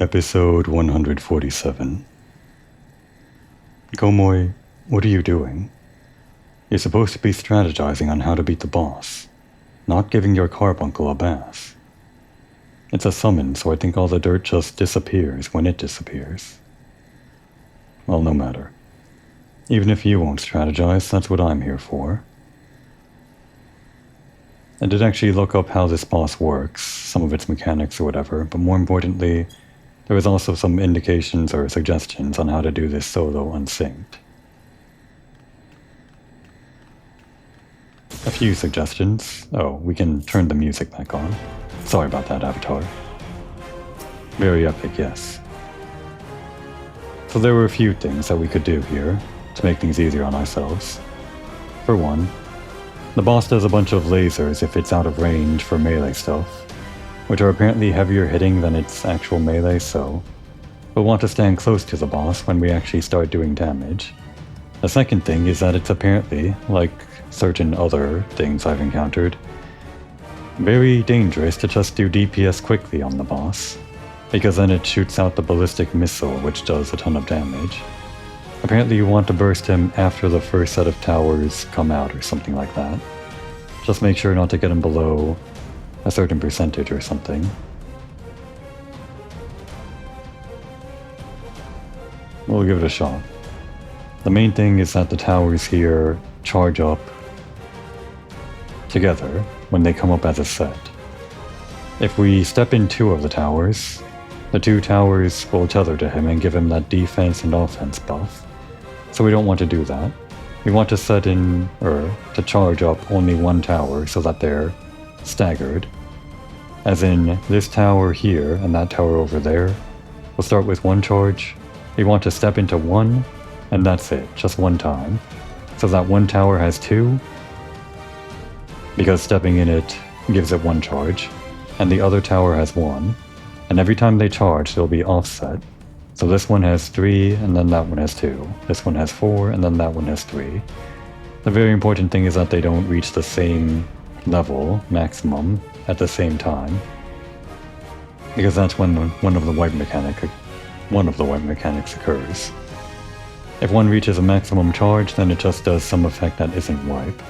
Episode 147. Komoi, what are you doing? You're supposed to be strategizing on how to beat the boss, not giving your carbuncle a bath. It's a summon, so I think all the dirt just disappears when it disappears. Well, no matter. Even if you won't strategize, that's what I'm here for. I did actually look up how this boss works, some of its mechanics or whatever, but more importantly, there was also some indications or suggestions on how to do this solo unsynced. A few suggestions. Oh, we can turn the music back on. Sorry about that, Avatar. Very epic, yes. So there were a few things that we could do here to make things easier on ourselves. For one, the boss does a bunch of lasers if it's out of range for melee stuff, which are apparently heavier hitting than its actual melee, so we'll want to stand close to the boss when we actually start doing damage. The second thing is that it's apparently, like certain other things I've encountered, very dangerous to just do DPS quickly on the boss, because then it shoots out the ballistic missile, which does a ton of damage. Apparently you want to burst him after the first set of towers come out or something like that. Just make sure not to get him below a certain percentage or something. We'll give it a shot. The main thing is that the towers here charge up together when they come up as a set. If we step in two of the towers, the two towers will tether to him and give him that defense and offense buff. So we don't want to do that. We want to set in, or to charge up only one tower so that they're staggered. As in, this tower here and that tower over there will start with one charge. We want to step into one, and that's it, just one time. So that one tower has two, because stepping in it gives it one charge, and the other tower has one, and every time they charge they'll be offset. So this one has 3, and then that one has 2. This one has 4, and then that one has 3. The very important thing is that they don't reach the same level, maximum, at the same time. Because that's when one of the wipe mechanics occurs. If one reaches a maximum charge, then it just does some effect that isn't wipe,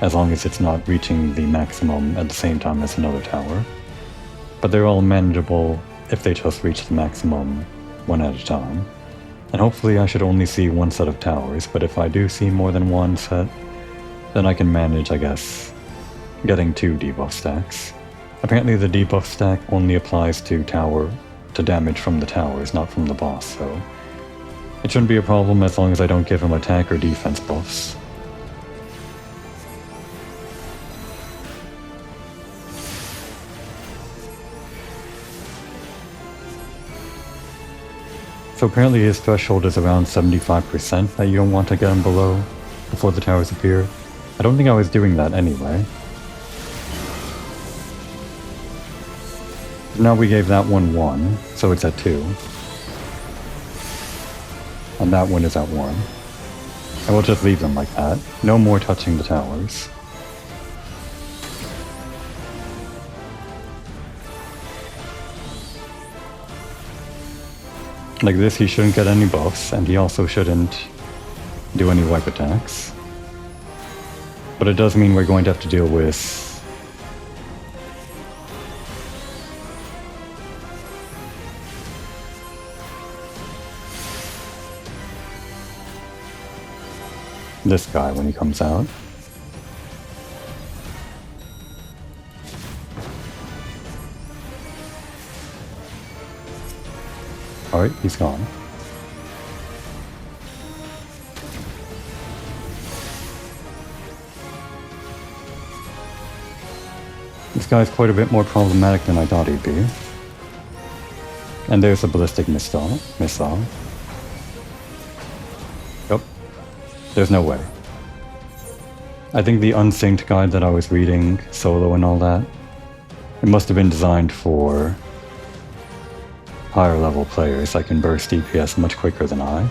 as long as it's not reaching the maximum at the same time as another tower. But they're all manageable if they just reach the maximum one at a time. And hopefully I should only see one set of towers, but if I do see more than one set, then I can manage, I guess, getting 2 debuff stacks. Apparently the debuff stack only applies to damage from the towers, not from the boss, so it shouldn't be a problem as long as I don't give him attack or defense buffs. So apparently his threshold is around 75% that you don't want to get him below before the towers appear. I don't think I was doing that anyway. Now we gave that one 1, so it's at 2. And that one is at 1. And we'll just leave them like that. No more touching the towers. Like this, he shouldn't get any buffs, and he also shouldn't do any wipe attacks. But it does mean we're going to have to deal with this guy when he comes out. Alright, he's gone. This guy's quite a bit more problematic than I thought he'd be. And there's a ballistic missile. Yep. There's no way. I think the unsynced guide that I was reading, solo and all that, it must have been designed for higher level players that can burst DPS much quicker than I.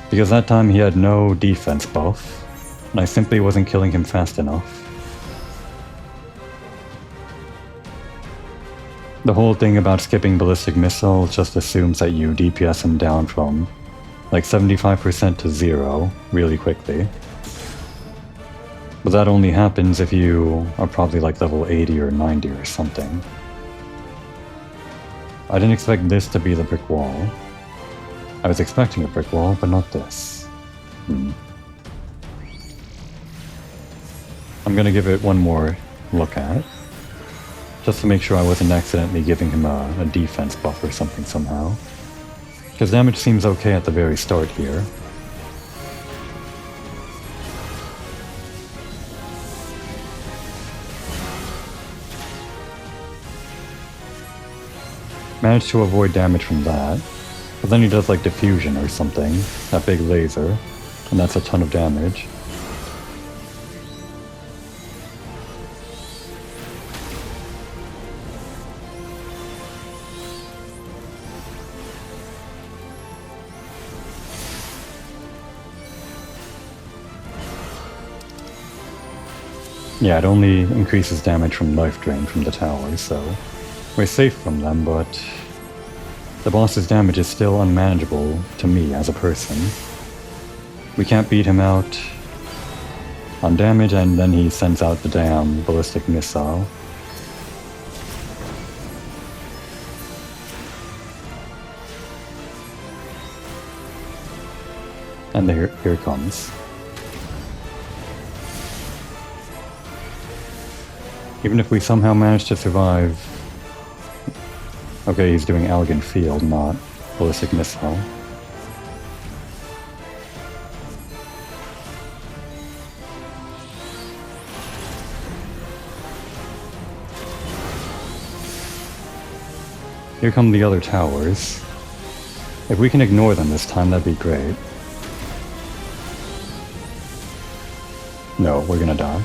Because that time he had no defense buff, and I simply wasn't killing him fast enough. The whole thing about skipping ballistic missiles just assumes that you DPS him down from like 75% to 0 really quickly. But that only happens if you are probably like level 80 or 90 or something. I didn't expect this to be the brick wall. I was expecting a brick wall, but not this. I'm gonna give it one more look at, just to make sure I wasn't accidentally giving him a defense buff or something somehow. Because damage seems okay at the very start here. Managed to avoid damage from that, but then he does like diffusion or something, that big laser, and that's a ton of damage. Yeah, it only increases damage from life drain from the tower, so we're safe from them, but the boss's damage is still unmanageable to me as a person. We can't beat him out on damage, and then he sends out the damn ballistic missile. And here it comes. Even if we somehow manage to survive... Okay, he's doing elegant field, not ballistic missile. Here come the other towers. If we can ignore them this time, that'd be great. No, we're gonna die.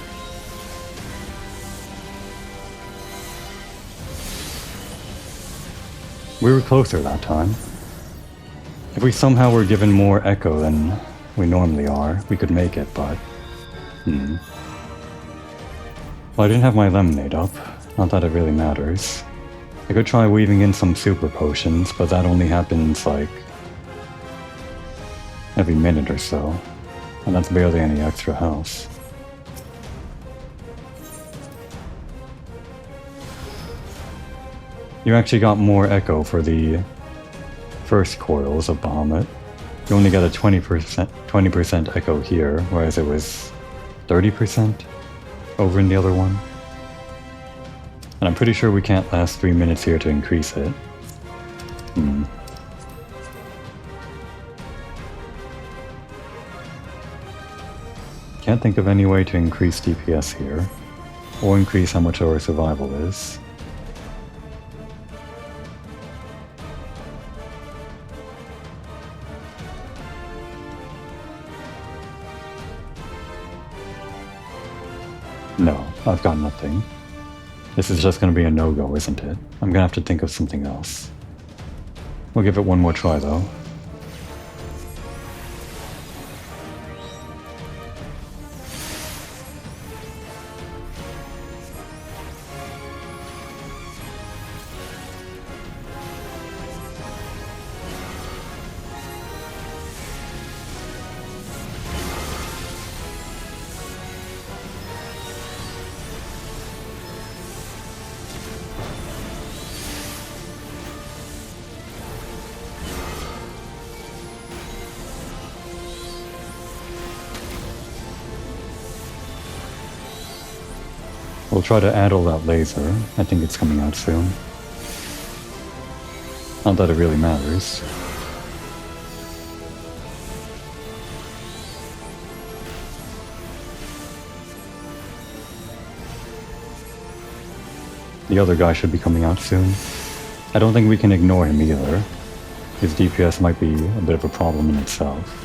We were closer that time. If we somehow were given more echo than we normally are, we could make it, but... Well, I didn't have my lemonade up. Not that it really matters. I could try weaving in some super potions, but that only happens, like, every minute or so. And that's barely any extra health. You actually got more echo for the first coils of Bahamut. You only got a 20% echo here, whereas it was 30% over in the other one. And I'm pretty sure we can't last 3 minutes here to increase it. Can't think of any way to increase DPS here, or increase how much our survival is. No, I've got nothing. This is just gonna be a no-go, isn't it? I'm gonna have to think of something else. We'll give it one more try, though. We'll try to add all that laser. I think it's coming out soon. Not that it really matters. The other guy should be coming out soon. I don't think we can ignore him either. His DPS might be a bit of a problem in itself.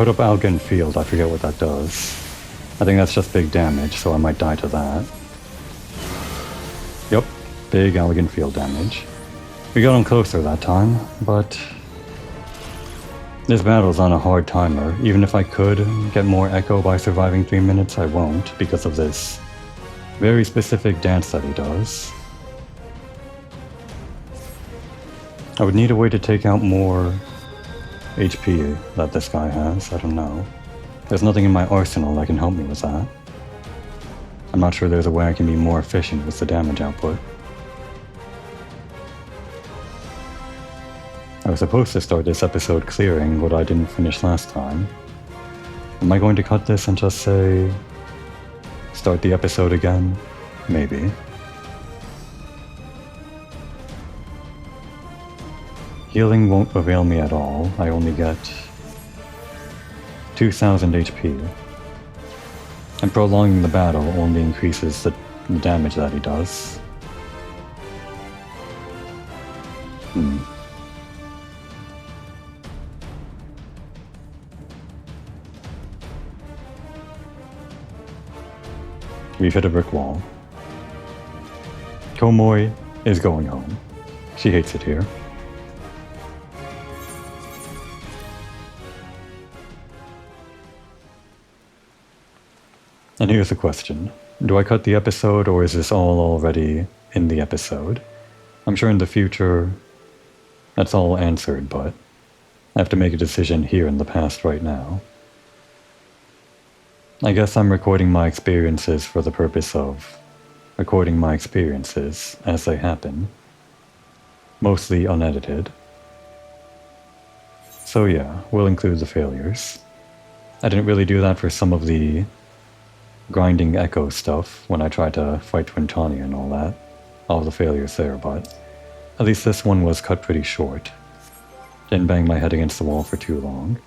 put up Algen Field, I forget what that does. I think that's just big damage, so I might die to that. Yep, big Algen Field damage. We got him closer that time, but this battle's on a hard timer. Even if I could get more echo by surviving 3 minutes, I won't, because of this very specific dance that he does. I would need a way to take out more HP that this guy has, I don't know. There's nothing in my arsenal that can help me with that. I'm not sure there's a way I can be more efficient with the damage output. I was supposed to start this episode clearing what I didn't finish last time. Am I going to cut this and just say, start the episode again? Maybe. Healing won't avail me at all. I only get 2000 HP. And prolonging the battle only increases the damage that he does. We've hit a brick wall. Komoi is going home. She hates it here. And here's the question. Do I cut the episode, or is this all already in the episode? I'm sure in the future that's all answered, but I have to make a decision here in the past right now. I guess I'm recording my experiences for the purpose of recording my experiences as they happen. Mostly unedited. So yeah, we'll include the failures. I didn't really do that for some of the grinding echo stuff when I tried to fight Twintania and all that. All the failures there, but at least this one was cut pretty short. Didn't bang my head against the wall for too long.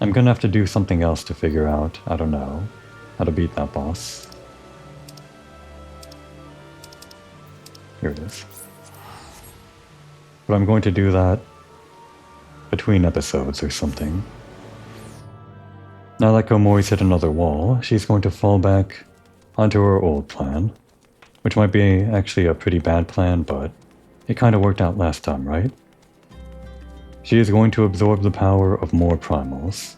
I'm gonna have to do something else to figure out, I don't know, how to beat that boss. Here it is. But I'm going to do that between episodes or something. Now that Komoi's hit another wall, she's going to fall back onto her old plan. Which might be actually a pretty bad plan, but it kind of worked out last time, right? She is going to absorb the power of more primals.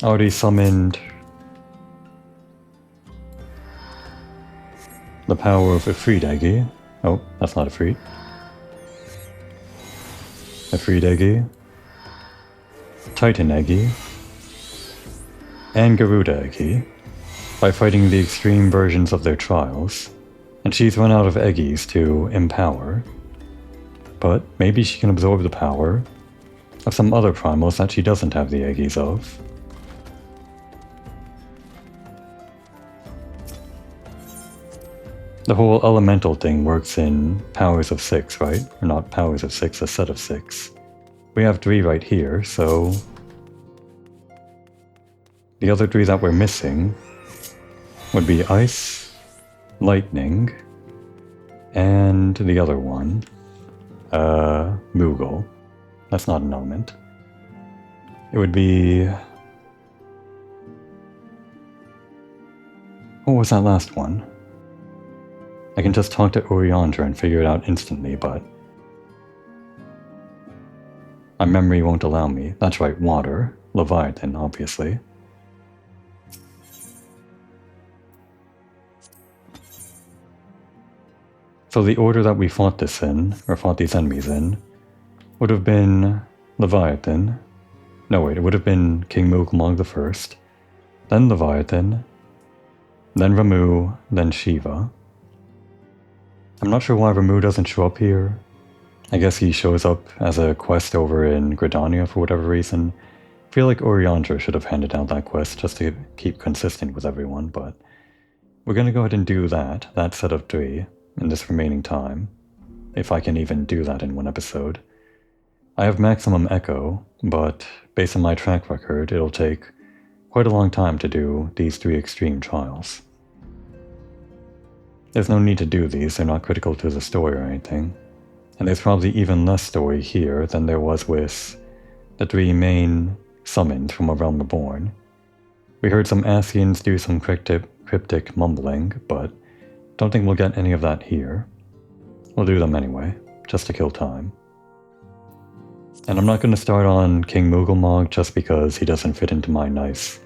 I already summoned the power of FFXIV. Oh, that's not Ifrit. FFXIV, Titan Eggy, and Garuda Eggy by fighting the extreme versions of their trials, and she's run out of Eggies to empower. But maybe she can absorb the power of some other primals that she doesn't have the Eggies of. The whole elemental thing works in powers of 6, right? Or not powers of 6, a set of 6. We have 3 right here, so the other 3 that we're missing would be Ice, Lightning, and the other one, Moogle. That's not an element. It would be... What was that last one? I can just talk to Oriandra and figure it out instantly, but my memory won't allow me. That's right, water. Leviathan, obviously. So the order that we fought this in, or fought these enemies in, would have been Leviathan. No wait, it would have been King Mooglmog the First, then Leviathan, then Ramu, then Shiva. I'm not sure why Ramu doesn't show up here. I guess he shows up as a quest over in Gridania for whatever reason. I feel like Oriandra should have handed out that quest just to keep consistent with everyone, but we're gonna go ahead and do that set of 3, in this remaining time. If I can even do that in one episode. I have maximum echo, but based on my track record, it'll take quite a long time to do these 3 extreme trials. There's no need to do these, they're not critical to the story or anything. And there's probably even less story here than there was with the 3 main summoned from around Reborn. We heard some Ascians do some cryptic mumbling, but don't think we'll get any of that here. We'll do them anyway, just to kill time. And I'm not going to start on King Moogelmog just because he doesn't fit into my nice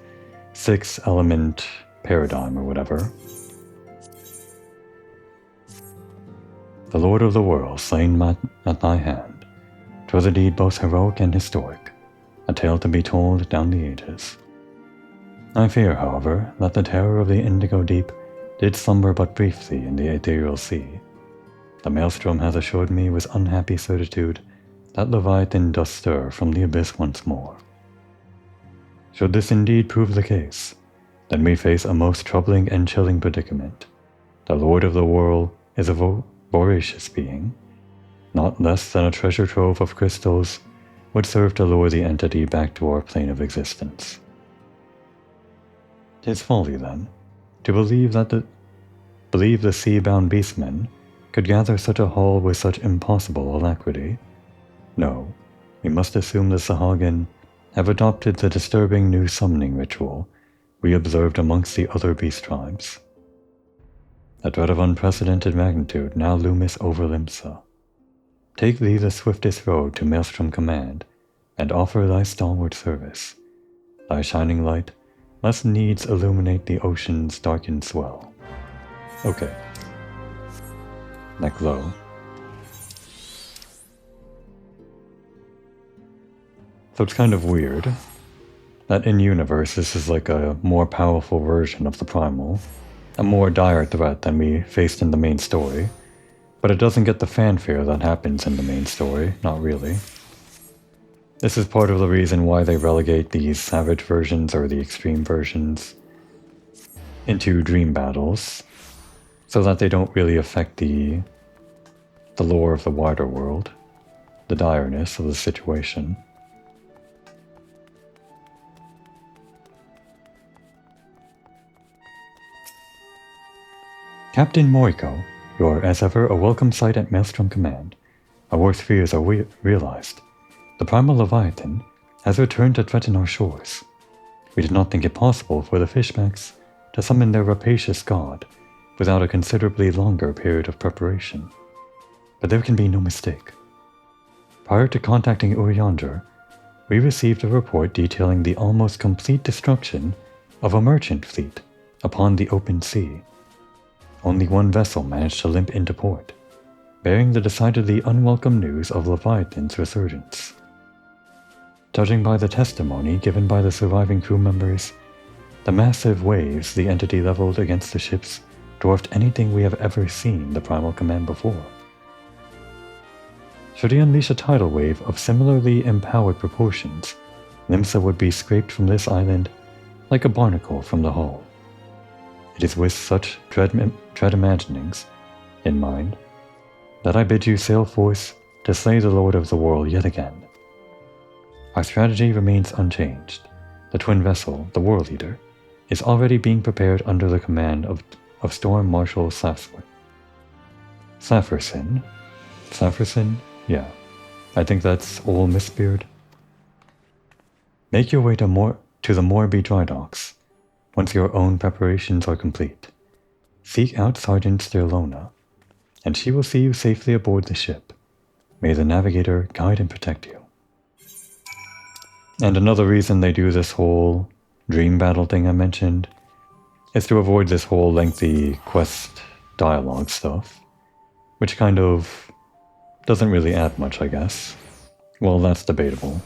6-element paradigm or whatever. The Lord of the World, slain at thy hand, 'twas a deed both heroic and historic, a tale to be told down the ages. I fear, however, that the terror of the indigo deep did slumber but briefly in the ethereal sea. The maelstrom hath assured me with unhappy certitude that Leviathan doth stir from the abyss once more. Should this indeed prove the case, then we face a most troubling and chilling predicament. The Lord of the World is a voracious being. Not less than a treasure trove of crystals would serve to lure the entity back to our plane of existence. 'Tis folly, then, to believe the sea-bound beastmen could gather such a haul with such impossible alacrity. No, we must assume the Sahagin have adopted the disturbing new summoning ritual we observed amongst the other beast tribes. A dread of unprecedented magnitude now loometh over Limsa. Take thee the swiftest road to Maelstrom Command, and offer thy stalwart service. Thy shining light must needs illuminate the ocean's darkened swell. Okay. Neck low. So it's kind of weird that in-universe this is like a more powerful version of the Primal, a more dire threat than we faced in the main story, but it doesn't get the fanfare that happens in the main story, not really. This is part of the reason why they relegate these savage versions or the extreme versions into dream battles, so that they don't really affect the lore of the wider world, the direness of the situation. Captain Moriko, you are as ever a welcome sight at Maelstrom Command. Our worst fears are realized. The Primal Leviathan has returned to threaten our shores. We did not think it possible for the Fishbacks to summon their rapacious god without a considerably longer period of preparation. But there can be no mistake. Prior to contacting Urianger, we received a report detailing the almost complete destruction of a merchant fleet upon the open sea. Only one vessel managed to limp into port, bearing the decidedly unwelcome news of Leviathan's resurgence. Judging by the testimony given by the surviving crew members, the massive waves the entity leveled against the ships dwarfed anything we have ever seen the Primal Command before. Should he unleash a tidal wave of similarly empowered proportions, Limsa would be scraped from this island like a barnacle from the hull. It is with such dread imaginings in mind that I bid you sail forth to slay the Lord of the World yet again. Our strategy remains unchanged. The twin vessel, the World Eater, is already being prepared under the command of Storm Marshal Safferson? Yeah, I think that's Ol Mistbeard. Make your way to the Morby dry docks once your own preparations are complete. Seek out Sergeant Sterlona, and she will see you safely aboard the ship. May the Navigator guide and protect you. And another reason they do this whole dream battle thing I mentioned is to avoid this whole lengthy quest dialogue stuff, which kind of doesn't really add much, I guess. Well, that's debatable.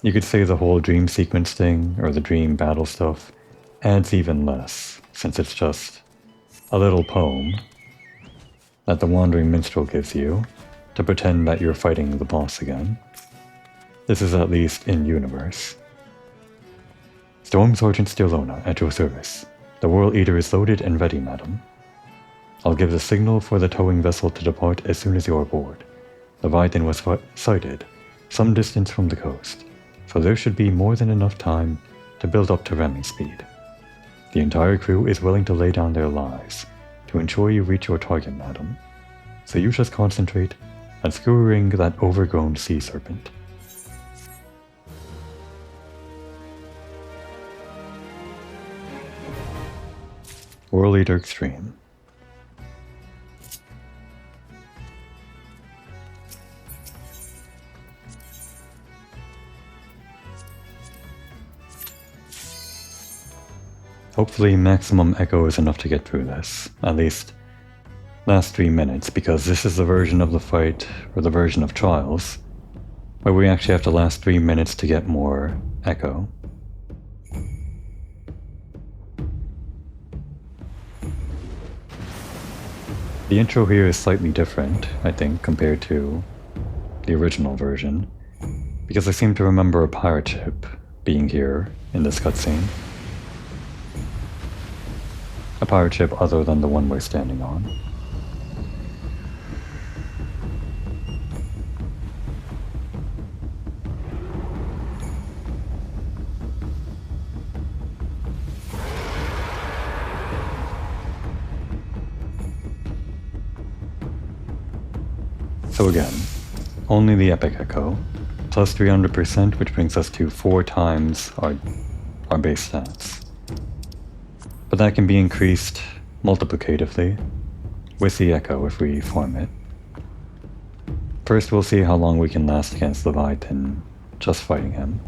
You could say the whole dream sequence thing, or the dream battle stuff, adds even less, since it's just a little poem that the Wandering Minstrel gives you to pretend that you're fighting the boss again. This is at least in-universe. Storm Sergeant Sterlona, at your service. The World Eater is loaded and ready, madam. I'll give the signal for the towing vessel to depart as soon as you're aboard. Leviathan was sighted some distance from the coast, so there should be more than enough time to build up to ramming speed. The entire crew is willing to lay down their lives to ensure you reach your target, madam, so you just concentrate on skewering that overgrown sea serpent. 4-liter extreme. Hopefully maximum echo is enough to get through this, at least last 3 minutes, because this is the version of the fight, or the version of Trials, where we actually have to last 3 minutes to get more echo. The intro here is slightly different, I think, compared to the original version, because I seem to remember a pirate ship being here in this cutscene. A pirate ship other than the one we're standing on. So again, only the epic echo, plus 300%, which brings us to 4 times our base stats. But that can be increased multiplicatively with the echo if we farm it. First we'll see how long we can last against Leviathan just fighting him.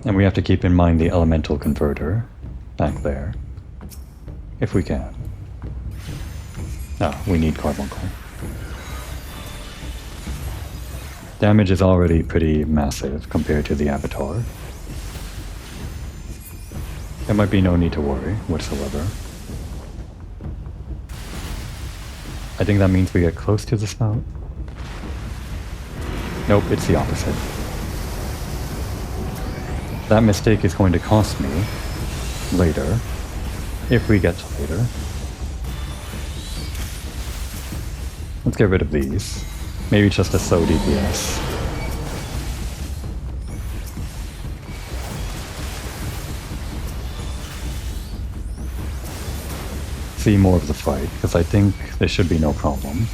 And we have to keep in mind the elemental converter back there, if we can. Ah, we need carbuncle. Damage is already pretty massive compared to the Avatar. There might be no need to worry whatsoever. I think that means we get close to the spout. Nope, it's the opposite. That mistake is going to cost me later, if we get to later. Let's get rid of these. Maybe just a slow DPS. See more of the fight, because I think there should be no problem.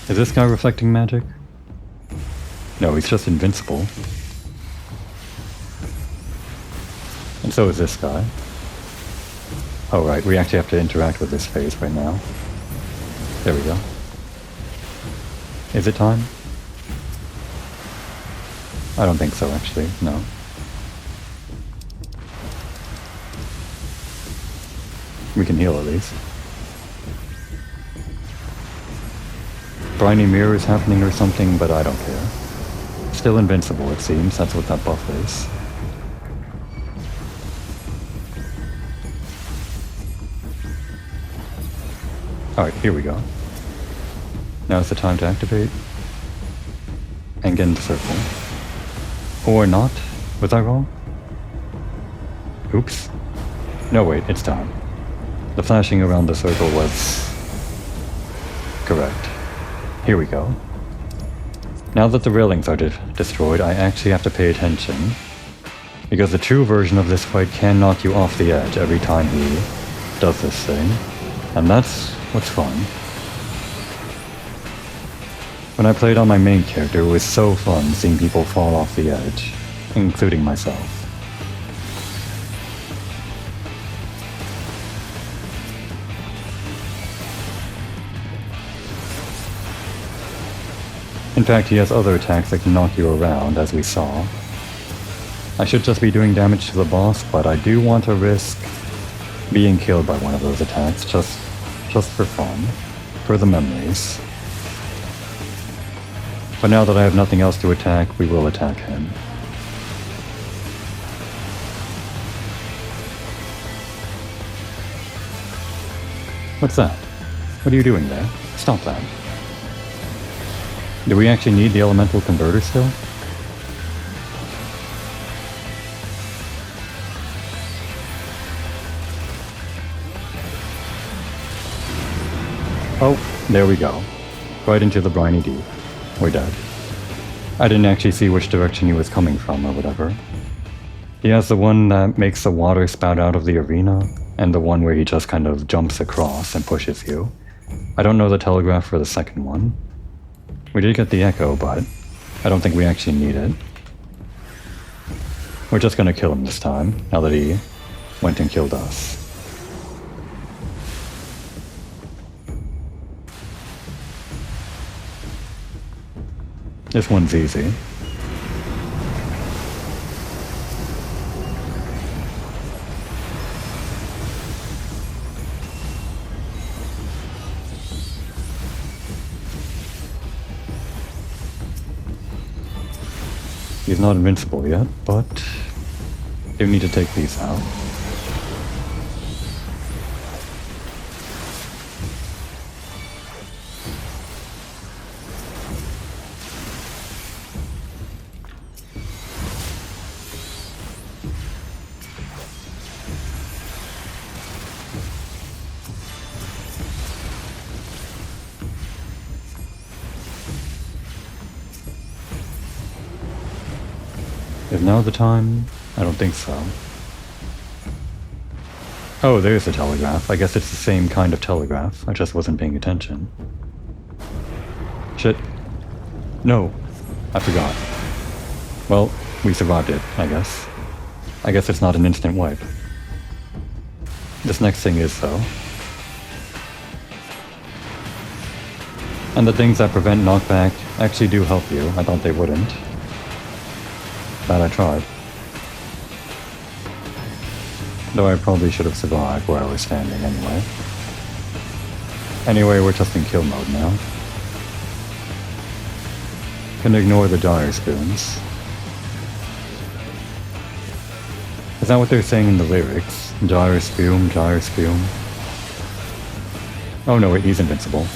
Is this guy reflecting magic? No, he's just invincible. And so is this guy. Oh right, we actually have to interact with this phase right now. There we go. Is it time? I don't think so, actually. No. We can heal at least. Briny mirror is happening or something, but I don't care. Still invincible, it seems. That's what that buff is. Alright, here we go. Now's the time to activate. And get into circle. Or not? Was I wrong? Oops. No wait, it's time. The flashing around the circle was correct. Here we go. Now that the railings are destroyed, I actually have to pay attention. Because the true version of this fight can knock you off the edge every time he does this thing. And that's what's fun. When I played on my main character, it was so fun seeing people fall off the edge, including myself. In fact, he has other attacks that can knock you around, as we saw. I should just be doing damage to the boss, but I do want to risk being killed by one of those attacks, just for fun, for the memories. But now that I have nothing else to attack, we will attack him. What's that? What are you doing there? Stop that. Do we actually need the elemental converter still? Oh, there we go. Right into the briny deep. We're dead. I didn't actually see which direction he was coming from or whatever. He has the one that makes the water spout out of the arena, and the one where he just kind of jumps across and pushes you. I don't know the telegraph for the second one. We did get the echo, but I don't think we actually need it. We're just gonna kill him this time, now that he went and killed us. This one's easy. He's not invincible yet, but you need to take these out. Is now the time? I don't think so. Oh, there's the telegraph. I guess it's the same kind of telegraph. I just wasn't paying attention. Shit. No. I forgot. Well, we survived it, I guess. I guess it's not an instant wipe. This next thing is, though. And the things that prevent knockback actually do help you. I thought they wouldn't. Glad I tried. Though I probably should have survived where I was standing anyway. Anyway, we're just in kill mode now. Can ignore the dire spoons. Is that what they're saying in the lyrics? Dire spume, dire spume. Oh no, he's invincible.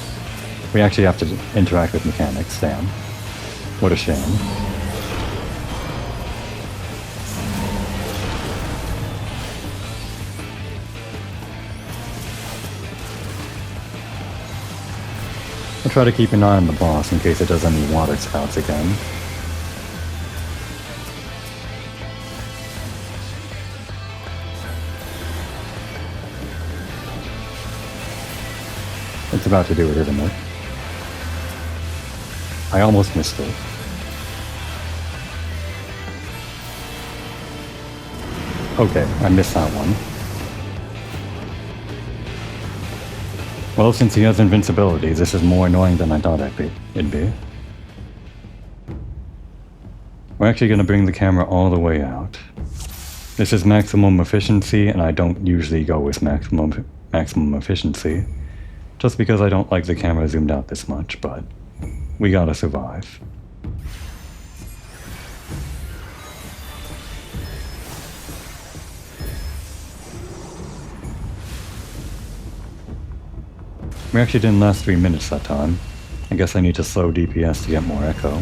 We actually have to interact with mechanics, damn. What a shame. I'll try to keep an eye on the boss in case it does any water spouts again. It's about to do it, isn't it? I almost missed it. Okay, I missed that one. Well, since he has invincibility, this is more annoying than I thought it'd be. We're actually going to bring the camera all the way out. This is maximum efficiency, and I don't usually go with maximum efficiency, just because I don't like the camera zoomed out this much, but we gotta survive. We actually didn't last 3 minutes that time. I guess I need to slow DPS to get more echo.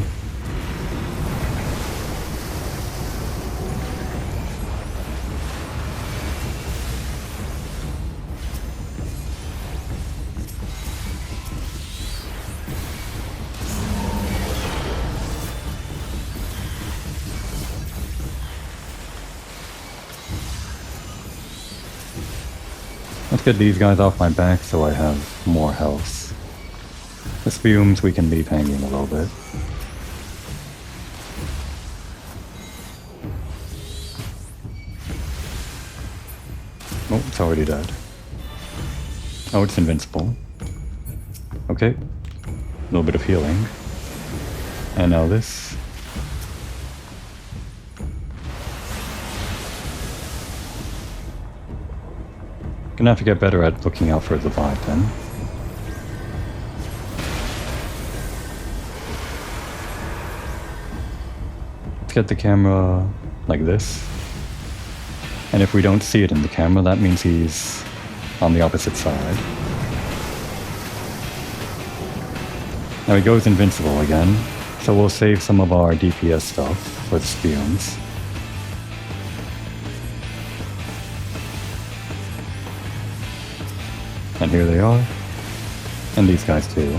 Let's get these guys off my back so I have more health. The spumes we can leave hanging a little bit. Oh, it's already dead. Oh, it's invincible. Okay. A little bit of healing. And now this. Gonna have to get better at looking out for the Leviathan. Let's get the camera like this. And if we don't see it in the camera, that means he's on the opposite side. Now he goes invincible again, so we'll save some of our DPS stuff for the spumes. And here they are. And these guys too.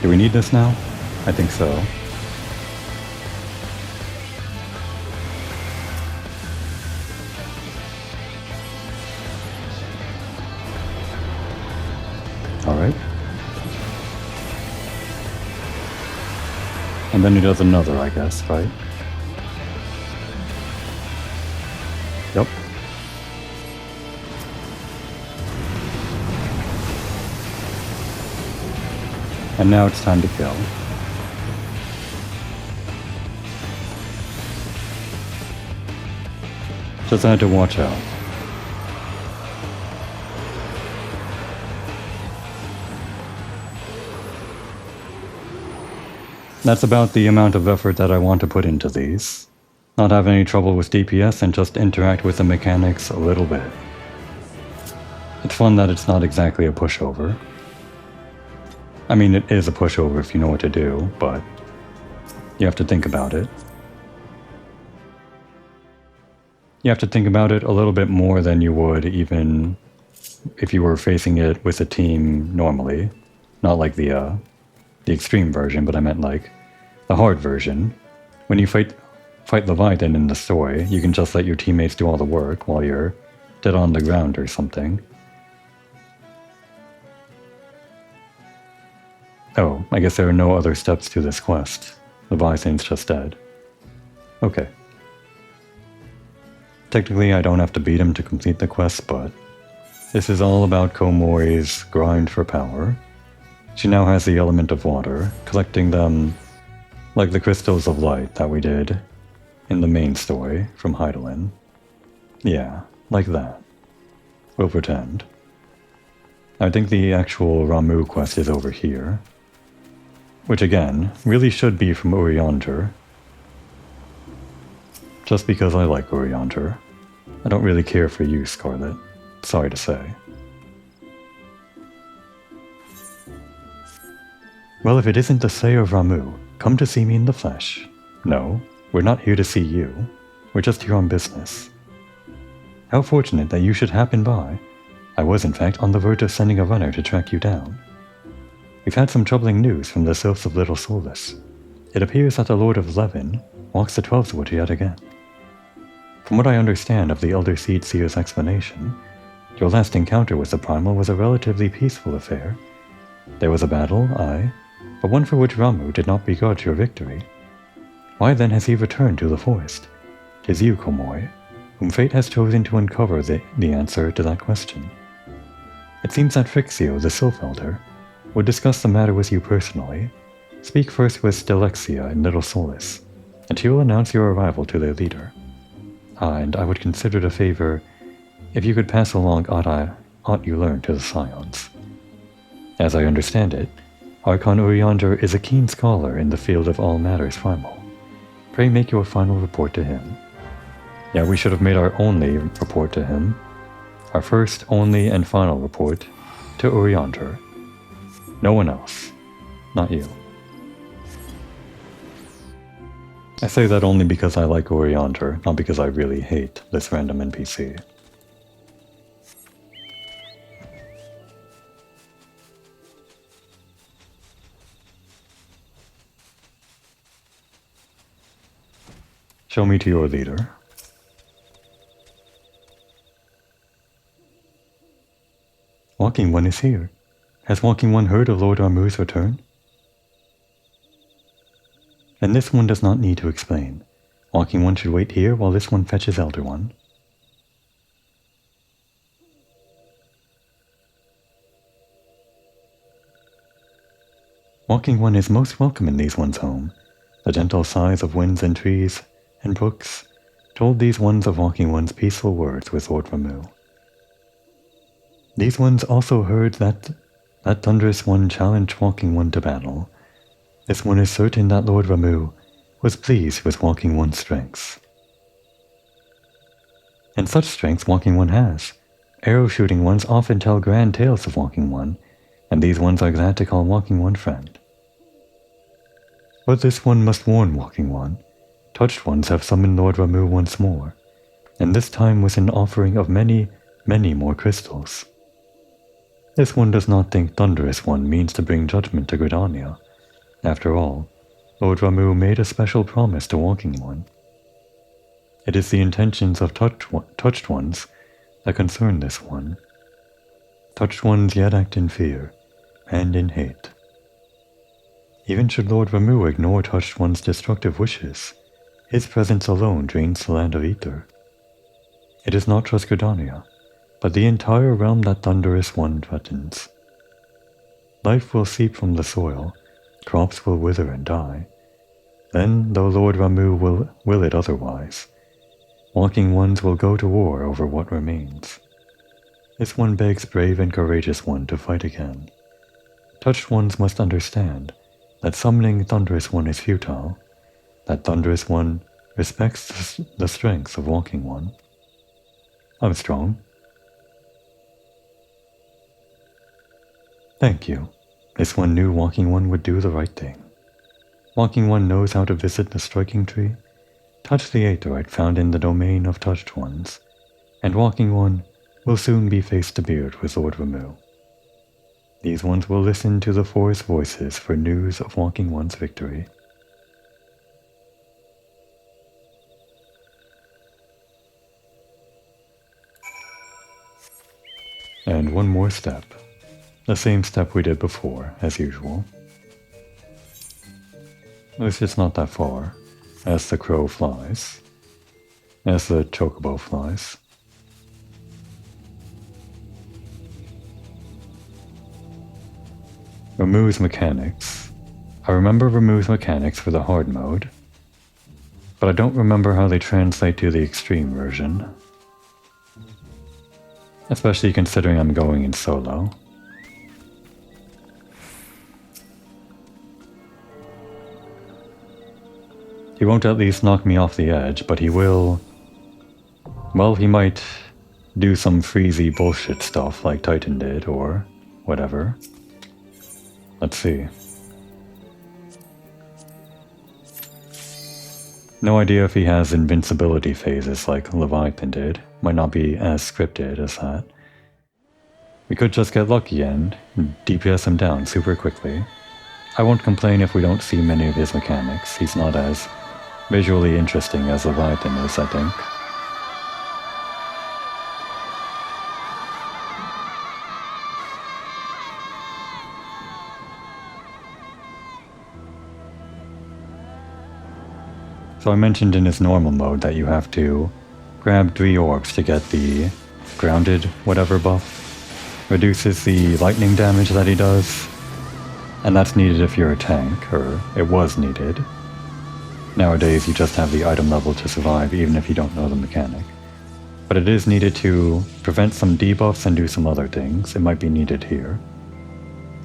Do we need this now? I think so. Alright. And then he does another, I guess, right? Yep. And now it's time to kill. Just had to watch out. That's about the amount of effort that I want to put into these. Not have any trouble with DPS and just interact with the mechanics a little bit. It's fun that it's not exactly a pushover. I mean, it is a pushover if you know what to do, but you have to think about it. You have to think about it a little bit more than you would even if you were facing it with a team normally. Not like the extreme version, but I meant like the hard version. When you fight Leviathan in the story, you can just let your teammates do all the work while you're dead on the ground or something. Oh, I guess there are no other steps to this quest. Leviathan's just dead. Okay. Technically, I don't have to beat him to complete the quest, but this is all about Komori's grind for power. She now has the element of water, collecting them like the crystals of light that we did in the main story from Heidelin. Yeah, like that. We'll pretend. I think the actual Ramu quest is over here. Which again, really should be from Urianger. Just because I like Urianger. I don't really care for you, Scarlet. Sorry to say. Well, if it isn't the Slayer of Ramu, come to see me in the flesh. No, we're not here to see you. We're just here on business. How fortunate that you should happen by. I was in fact on the verge of sending a runner to track you down. We've had some troubling news from the Sylphs of Little Solace. It appears that the Lord of Levin walks the 12's yet again. From what I understand of the Elder Seed Seer's explanation, your last encounter with the Primal was a relatively peaceful affair. There was a battle, aye, but one for which Ramu did not begrudge your victory. Why then has he returned to the forest? 'Tis you, Komori, whom fate has chosen to uncover the answer to that question. It seems that Frixio, the Sylph Elder, would discuss the matter with you personally. Speak first with Stelexia in Little Solace, and he will announce your arrival to their leader. And I would consider it a favor if you could pass along aught you learned to the Scions. As I understand it, Archon Urianger is a keen scholar in the field of all matters primal. Pray make your final report to him. Yeah, we should have made our only report to him. Our first, only, and final report to Urianger. No one else. Not you. I say that only because I like Urianger, not because I really hate this random NPC. Show me to your leader. Walking One is here. Has Walking One heard of Lord Ramu's return? Then this one does not need to explain. Walking One should wait here while this one fetches Elder One. Walking One is most welcome in these ones' home. The gentle sighs of winds and trees and brooks told these ones of Walking One's peaceful words with Lord Ramu. These ones also heard that thunderous one challenged Walking One to battle. This one is certain that Lord Ramu was pleased with Walking One's strengths. And such strengths Walking One has. Arrow-shooting ones often tell grand tales of Walking One, and these ones are glad to call Walking One friend. But this one must warn Walking One. Touched ones have summoned Lord Ramu once more, and this time with an offering of many, many more crystals. This one does not think Thunderous One means to bring judgment to Gridania, After all, Lord Ramu made a special promise to Walking One. It is the intentions of touched ones that concern this one. Touched ones yet act in fear and in hate. Even should Lord Ramu ignore touched one's destructive wishes, his presence alone drains the land of ether. It is not just Gridania, but the entire realm that Thunderous One threatens. Life will seep from the soil, crops will wither and die. Then, though Lord Ramu will it otherwise, Walking Ones will go to war over what remains. This one begs brave and courageous one to fight again. Touched ones must understand that summoning Thunderous One is futile, that Thunderous One respects the strength of Walking One. I'm strong. Thank you. This one knew Walking One would do the right thing. Walking One knows how to visit the striking tree, touch the aetheryte found in the domain of touched ones, and Walking One will soon be face to beard with Lord Ramu. These ones will listen to the forest voices for news of Walking One's victory. And one more step. The same step we did before, as usual. At least it's not that far, as the crow flies, as the chocobo flies. Ramu's mechanics. I remember Ramu's mechanics for the hard mode, but I don't remember how they translate to the extreme version. Especially considering I'm going in solo. He won't at least knock me off the edge, but he will... Well, he might do some freezy bullshit stuff like Titan did, or whatever. Let's see. No idea if he has invincibility phases like Leviathan did. Might not be as scripted as that. We could just get lucky and DPS him down super quickly. I won't complain if we don't see many of his mechanics. He's not as visually interesting as Leviathan is, I think. So I mentioned in his normal mode that you have to grab 3 orbs to get the grounded whatever buff. Reduces the lightning damage that he does, and that's needed if you're a tank, or it was needed. Nowadays you just have the item level to survive even if you don't know the mechanic. But it is needed to prevent some debuffs and do some other things. It might be needed here.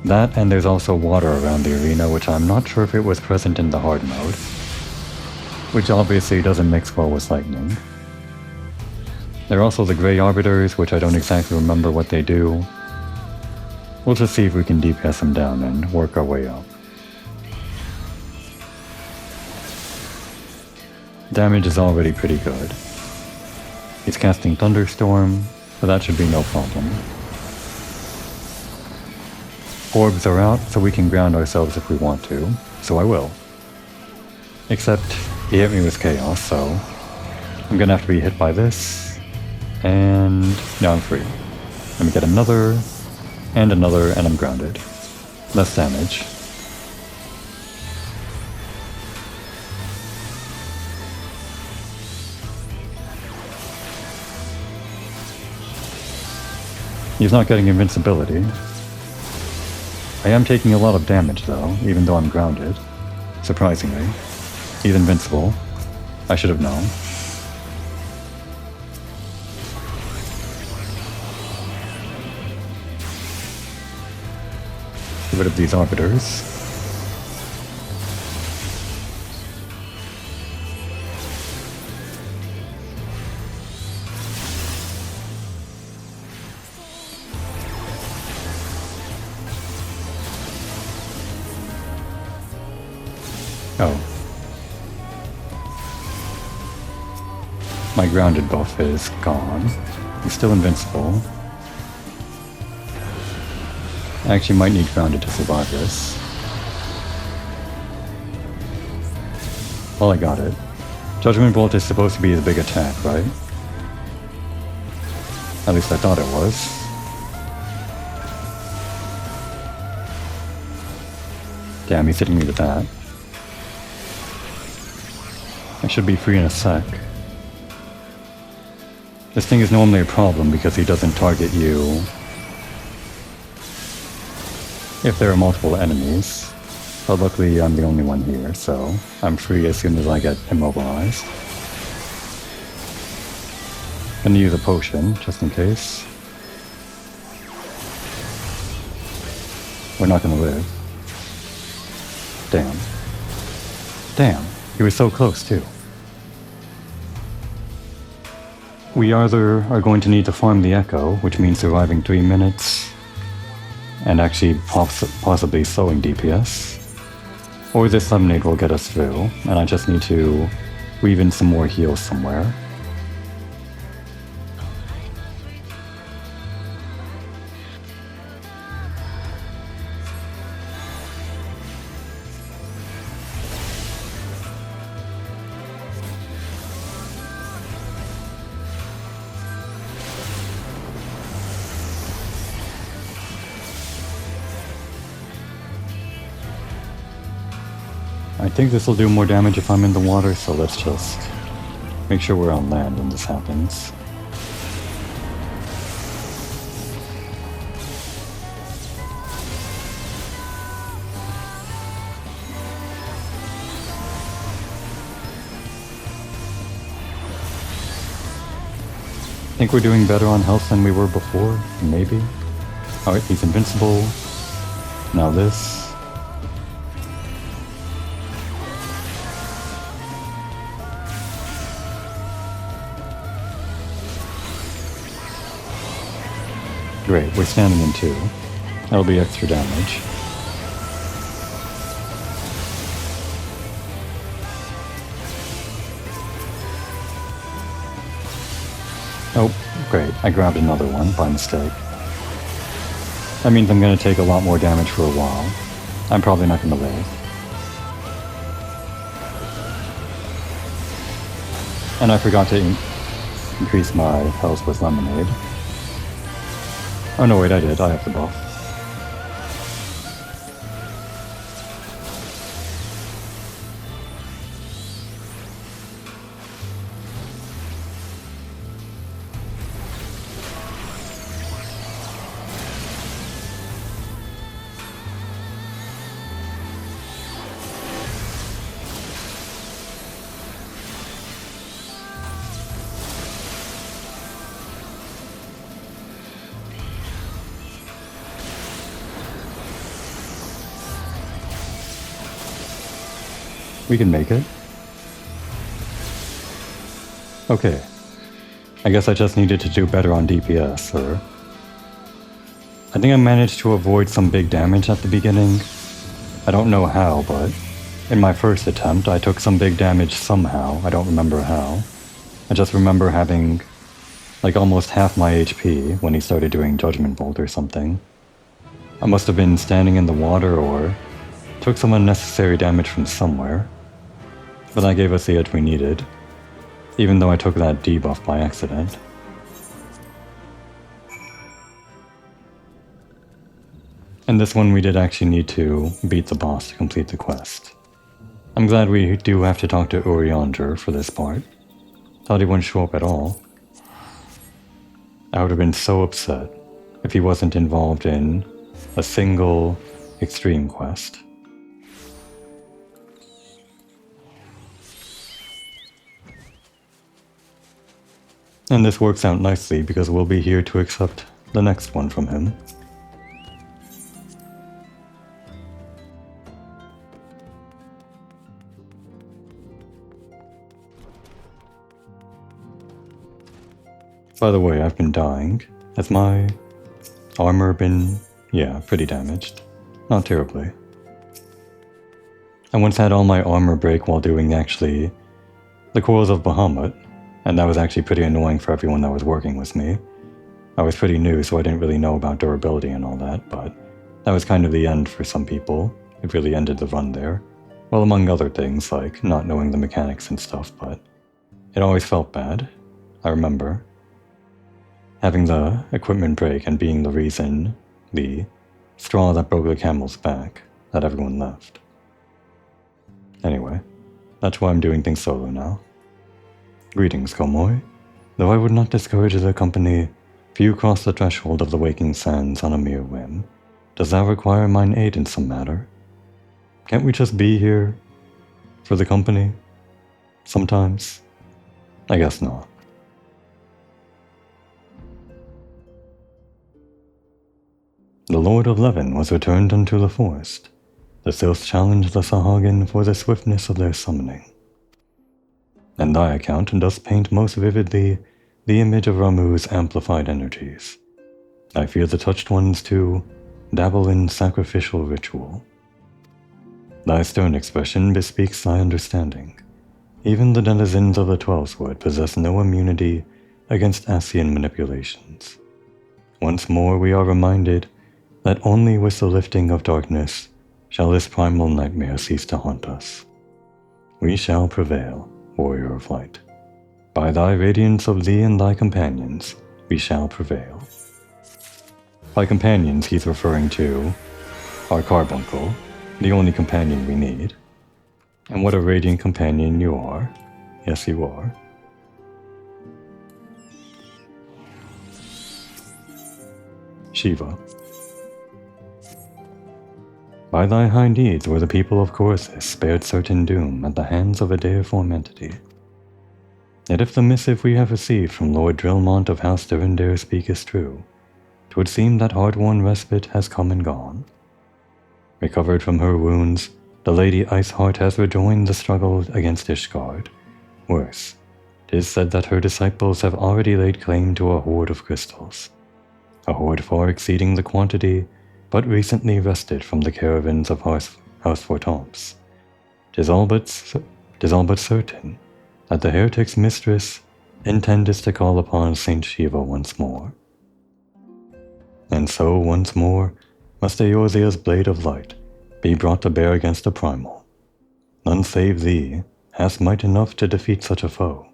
That, and there's also water around the arena, which I'm not sure if it was present in the hard mode. Which obviously doesn't mix well with lightning. There are also the Grey Arbiters, which I don't exactly remember what they do. We'll just see if we can DPS them down and work our way up. Damage is already pretty good. He's casting Thunderstorm, so that should be no problem. Orbs are out, so we can ground ourselves if we want to, so I will. Except, he hit me with Chaos, so I'm gonna have to be hit by this, and now I'm free. Let me get another, and I'm grounded. Less damage. He's not getting invincibility. I am taking a lot of damage though, even though I'm grounded. Surprisingly. He's invincible. I should have known. Get rid of these arbiters. Oh. My grounded buff is gone. He's still invincible. I actually might need grounded to survive this. Well, I got it. Judgment Bolt is supposed to be his big attack, right? At least I thought it was. Damn, he's hitting me with that. I should be free in a sec. This thing is normally a problem because he doesn't target you if there are multiple enemies. But luckily I'm the only one here, so I'm free as soon as I get immobilized. Gonna use a potion, just in case. We're not gonna live. Damn. Damn, he was so close too. We either are going to need to farm the Echo, which means surviving 3 minutes, and actually possibly slowing DPS, or this lemonade will get us through, and I just need to weave in some more heals somewhere. I think this will do more damage if I'm in the water, so let's just make sure we're on land when this happens. I think we're doing better on health than we were before, maybe. Alright, he's invincible. Now this. Great, we're standing in 2. That'll be extra damage. Oh, great, I grabbed another one by mistake. That means I'm gonna take a lot more damage for a while. I'm probably not gonna live. And I forgot to increase my health with lemonade. Oh no, wait, I did. I have the buff. We can make it. Okay. I guess I just needed to do better on DPS, or... I think I managed to avoid some big damage at the beginning. I don't know how, but in my first attempt I took some big damage somehow. I don't remember how. I just remember having like almost half my HP when he started doing Judgment Bolt or something. I must have been standing in the water or took some unnecessary damage from somewhere. But that gave us the edge we needed, even though I took that debuff by accident. And this one we did actually need to beat the boss to complete the quest. I'm glad we do have to talk to Urianger for this part. Thought he wouldn't show up at all. I would have been so upset if he wasn't involved in a single extreme quest. And this works out nicely because we'll be here to accept the next one from him. By the way, I've been dying. Has my armor been, pretty damaged. Not terribly. I once had all my armor break while doing the Coils of Bahamut. And that was actually pretty annoying for everyone that was working with me. I was pretty new, so I didn't really know about durability and all that, but that was kind of the end for some people. It really ended the run there. Well, among other things, like not knowing the mechanics and stuff, but it always felt bad. I remember having the equipment break and being the reason, the straw that broke the camel's back, that everyone left. Anyway, that's why I'm doing things solo now. Greetings, Komoi. Though I would not discourage the company, few cross the threshold of the waking sands on a mere whim. Does thou require mine aid in some matter? Can't we just be here for the company? Sometimes? I guess not. The Lord of Levin was returned unto the forest. The Sylphs challenged the Sahagin for the swiftness of their summoning. And thy account does paint most vividly the image of Ramu's amplified energies. I fear the touched ones, too, dabble in sacrificial ritual. Thy stern expression bespeaks thy understanding. Even the denizens of the Twelveswood possess no immunity against Asian manipulations. Once more we are reminded that only with the lifting of darkness shall this primal nightmare cease to haunt us. We shall prevail, warrior of light. By thy radiance of thee and thy companions, we shall prevail. By companions, he's referring to our carbuncle, the only companion we need. And what a radiant companion you are. Yes, you are. Shiva. By thy high deeds were the people of Corythus spared certain doom at the hands of a deiform entity. Yet if the missive we have received from Lord Drillmont of House Durandare speak is true, 'twould seem that hard-won respite has come and gone. Recovered from her wounds, the Lady Iceheart has rejoined the struggle against Ishgard. Worse, 'tis said that her disciples have already laid claim to a hoard of crystals. A hoard far exceeding the quantity, but recently wrested from the caravans of House Fortemps. 'Tis all but certain that the heretic's mistress intendeth to call upon Saint Shiva once more. And so, once more, must Eorzea's blade of light be brought to bear against the primal. None save thee hast might enough to defeat such a foe.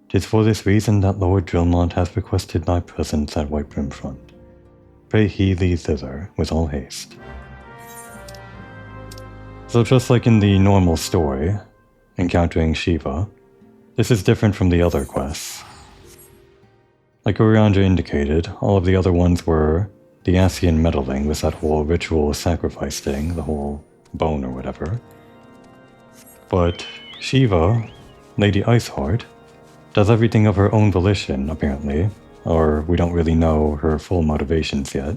'Tis for this reason that Lord Drillmont hath requested thy presence at Whitebrim Front. Pray he thee thither with all haste. So just like in the normal story, encountering Shiva, this is different from the other quests. Like Oriandra indicated, all of the other ones were the Asian meddling with that whole ritual sacrifice thing, the whole bone or whatever. But Shiva, Lady Iceheart, does everything of her own volition, apparently, or we don't really know her full motivations yet.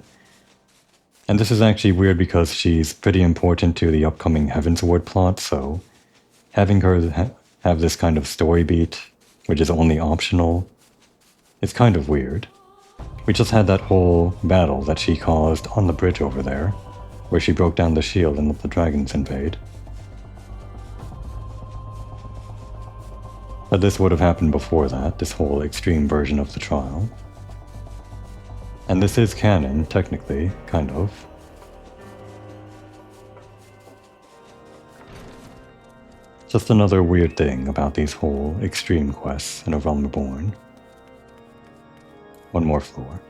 And this is actually weird because she's pretty important to the upcoming Heavensward plot, so having her have this kind of story beat, which is only optional, it's kind of weird. We just had that whole battle that she caused on the bridge over there, where she broke down the shield and let the dragons invade. But this would have happened before that, this whole extreme version of the trial. And this is canon, technically, kind of. Just another weird thing about these whole extreme quests in A Realm Reborn. One more floor.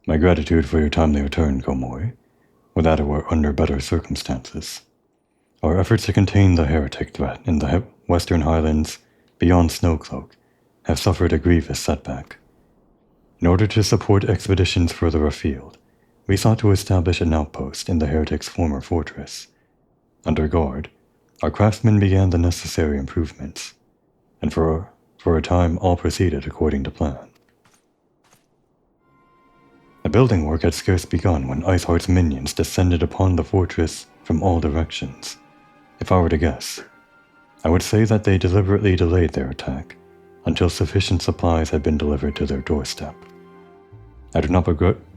My gratitude for your timely return, Komoi. Without it were under better circumstances. Our efforts to contain the heretic threat in the Western Highlands beyond Snowcloak have suffered a grievous setback. In order to support expeditions further afield, we sought to establish an outpost in the heretic's former fortress. Under guard, our craftsmen began the necessary improvements, and for a time all proceeded according to plan. The building work had scarce begun when Iceheart's minions descended upon the fortress from all directions. If I were to guess, I would say that they deliberately delayed their attack until sufficient supplies had been delivered to their doorstep. I do not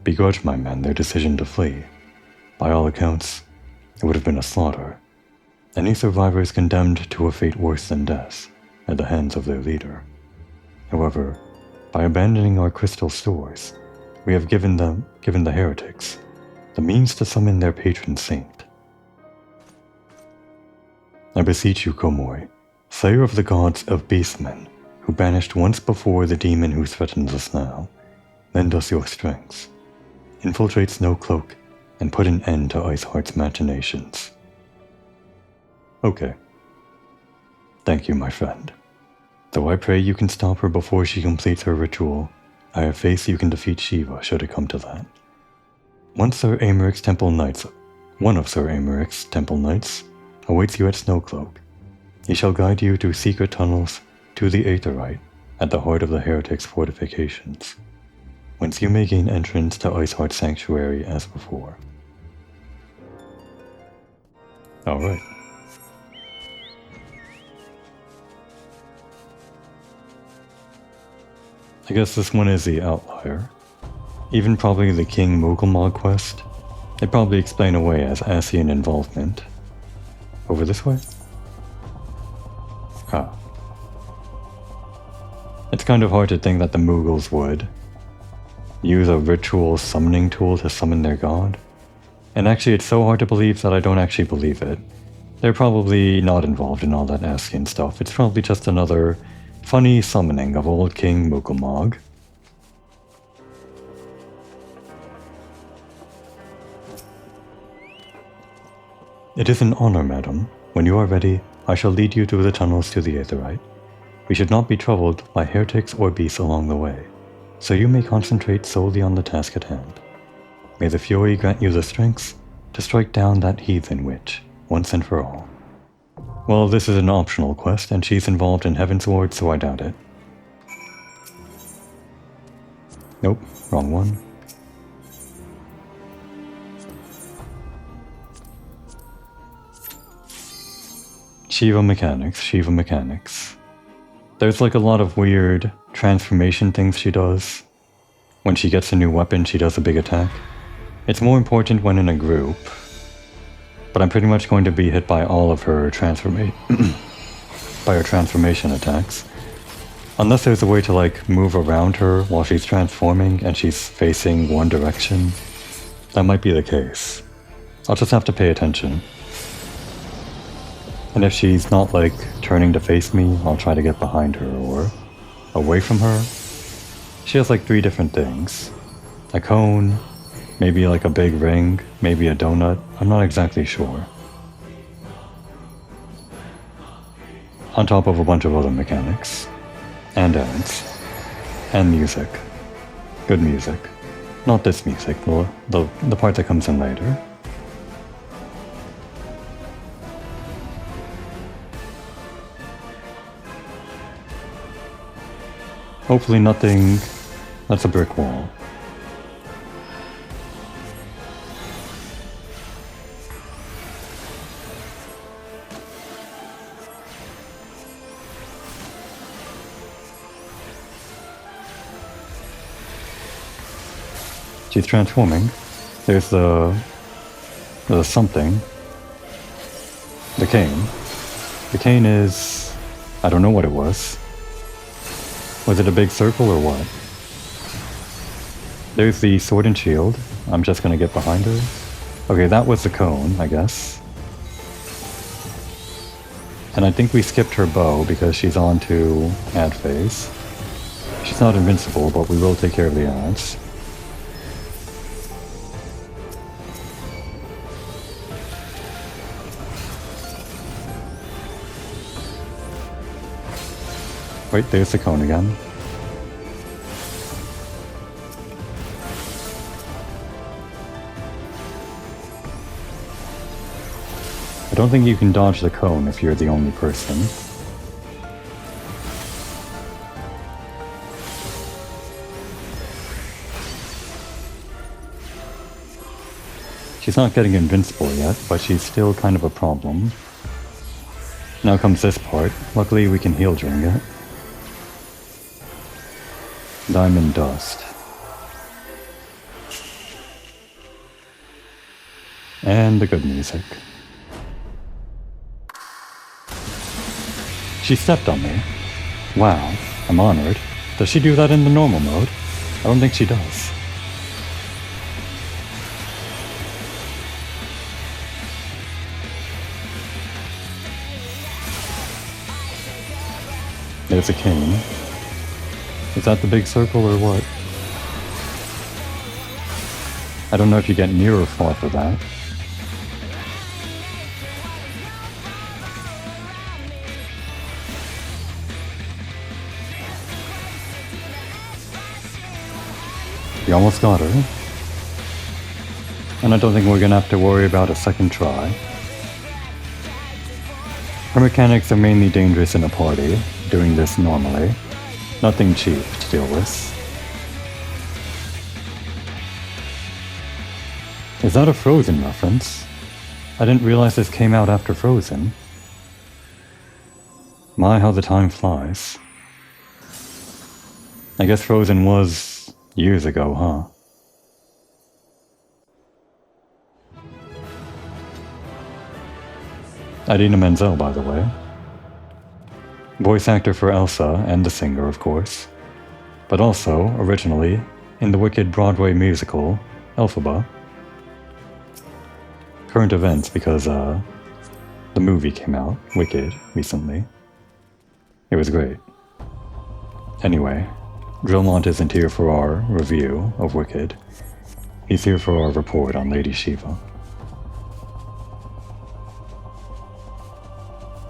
begrudge my men their decision to flee. By all accounts, it would have been a slaughter. Any survivors condemned to a fate worse than death at the hands of their leader. However, By abandoning our crystal stores, we have given the heretics the means to summon their patron saint. I beseech you, Komoi, slayer of the gods of beastmen, who banished once before the demon who threatens us now, lend us your strength. Infiltrate Snowcloak and put an end to Iceheart's machinations. Okay. Thank you, my friend. Though I pray you can stop her before she completes her ritual, I have faith you can defeat Shiva should it come to that. One of Sir Americ's temple knights awaits you at Snowcloak. He shall guide you through secret tunnels to the Aetherite at the heart of the heretics' fortifications, whence you may gain entrance to Iceheart's sanctuary as before. Alright. I guess this one is the outlier. Even probably the King Moogelmog quest, they probably explain away as Asian involvement. Over this way? Ah. It's kind of hard to think that the Moogles would use a ritual summoning tool to summon their god. And actually it's so hard to believe that I don't actually believe it. They're probably not involved in all that Asian stuff. It's probably just another funny summoning of old King Moogelmog. It is an honor, madam. When you are ready, I shall lead you through the tunnels to the Aetherite. We should not be troubled by heretics or beasts along the way, so you may concentrate solely on the task at hand. May the Fury grant you the strength to strike down that heathen witch, once and for all. Well, this is an optional quest, and she's involved in Heaven's Ward, so I doubt it. Nope, wrong one. Shiva mechanics. There's like a lot of weird transformation things she does. When she gets a new weapon, she does a big attack. It's more important when in a group, but I'm pretty much going to be hit by all of her transformation attacks. Unless there's a way to like move around her while she's transforming and she's facing one direction. That might be the case. I'll just have to pay attention. And if she's not like turning to face me, I'll try to get behind her or away from her. She has like 3 different things. A cone, maybe like a big ring, maybe a donut. I'm not exactly sure. On top of a bunch of other mechanics. And ants. And music. Good music. Not this music, the part that comes in later. Hopefully nothing. That's a brick wall. She's transforming. There's the something. The cane. The cane is... I don't know what it was. Was it a big circle or what? There's the sword and shield. I'm just gonna get behind her. Okay, that was the cone, I guess. And I think we skipped her bow because she's on to ad phase. She's not invincible, but we will take care of the ads. Wait, there's the cone again. I don't think you can dodge the cone if you're the only person. She's not getting invincible yet, but she's still kind of a problem. Now comes this part. Luckily we can heal during it. Diamond dust. And the good music. She stepped on me. Wow, I'm honored. Does she do that in the normal mode? I don't think she does. There's a cane. Is that the big circle or what? I don't know if you get near or far for that. We almost got her. And I don't think we're gonna have to worry about a second try. Her mechanics are mainly dangerous in a party, doing this normally. Nothing cheap to deal with. Is that a Frozen reference? I didn't realize this came out after Frozen. My, how the time flies. I guess Frozen was years ago, huh? Idina Menzel, by the way. Voice actor for Elsa and the singer, of course. But also, originally, in the wicked Broadway musical, Elphaba. Current events because, the movie came out, Wicked, recently. It was great. Anyway, Drillmont isn't here for our review of Wicked. He's here for our report on Lady Shiva.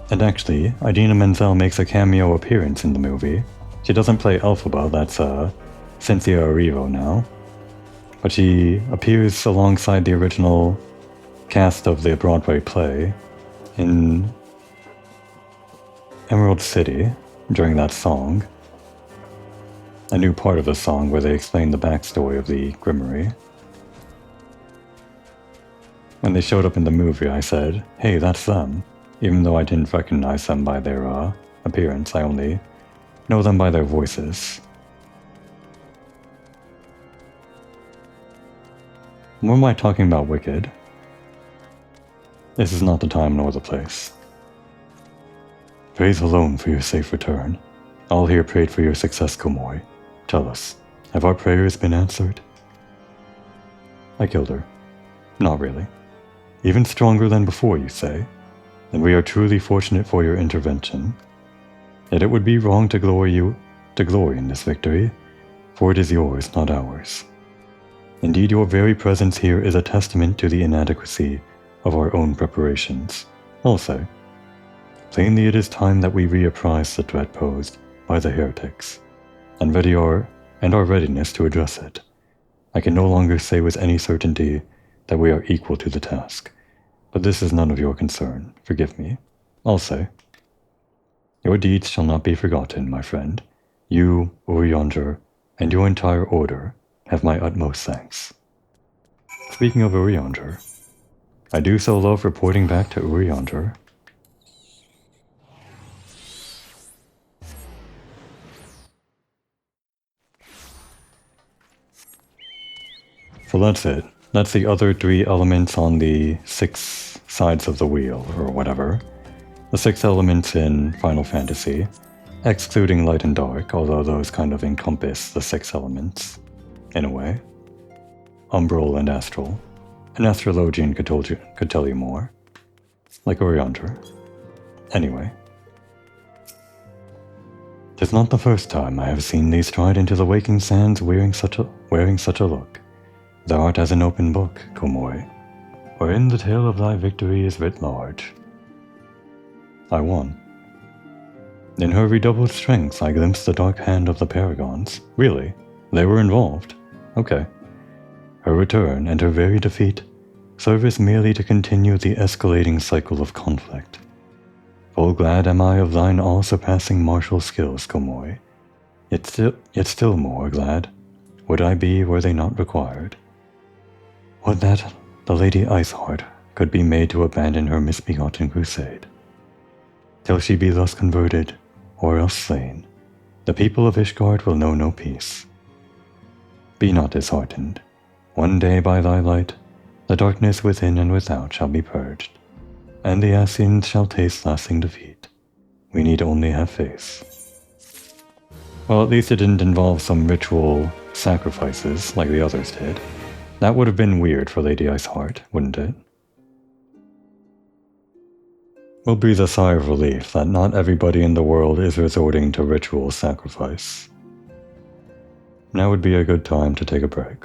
And actually, Idina Menzel makes a cameo appearance in the movie. She doesn't play Elphaba, that's Cynthia Erivo now. But she appears alongside the original cast of the Broadway play in Emerald City during that song. A new part of the song where they explain the backstory of the Grimoire. When they showed up in the movie, I said, hey, that's them. Even though I didn't recognize them by their appearance, I only know them by their voices. What am I talking about Wicked? This is not the time nor the place. Praise alone for your safe return. All here prayed for your success, Komoi. Tell us, have our prayers been answered? I killed her. Not really. Even stronger than before, you say? Then we are truly fortunate for your intervention. Yet it would be wrong to glory in this victory, for it is yours, not ours. Indeed, your very presence here is a testament to the inadequacy of our own preparations. I'll say, plainly it is time that we reapprise the threat posed by the heretics, and our readiness to address it. I can no longer say with any certainty that we are equal to the task. But this is none of your concern, forgive me. I'll say. Your deeds shall not be forgotten, my friend. You, Urianger, and your entire order have my utmost thanks. Speaking of Urianger, I do so love reporting back to Urianger. So that's it. That's the other 3 elements on the 6 sides of the wheel, or whatever. The 6 elements in Final Fantasy, excluding light and dark, although those kind of encompass the 6 elements, in a way. Umbral and astral. An astrologian could tell you more. Like Urianger. Anyway. 'Tis not the first time I have seen thee stride into the waking sands wearing such a look. Thou art as an open book, Komoi, wherein the tale of thy victory is writ large. I won. In her redoubled strength I glimpsed the dark hand of the Paragons. Really? They were involved? Okay. Her return and her very defeat serve as merely to continue the escalating cycle of conflict. Full glad am I of thine all-surpassing martial skills, Komoi. Yet still more glad would I be were they not required. Would that the Lady Iceheart could be made to abandon her misbegotten crusade. Till she be thus converted, or else slain, the people of Ishgard will know no peace. Be not disheartened. One day by thy light, the darkness within and without shall be purged, and the Ascians shall taste lasting defeat. We need only have faith. Well, at least it didn't involve some ritual sacrifices like the others did. That would have been weird for Lady Iceheart, wouldn't it? We'll breathe a sigh of relief that not everybody in the world is resorting to ritual sacrifice. Now would be a good time to take a break.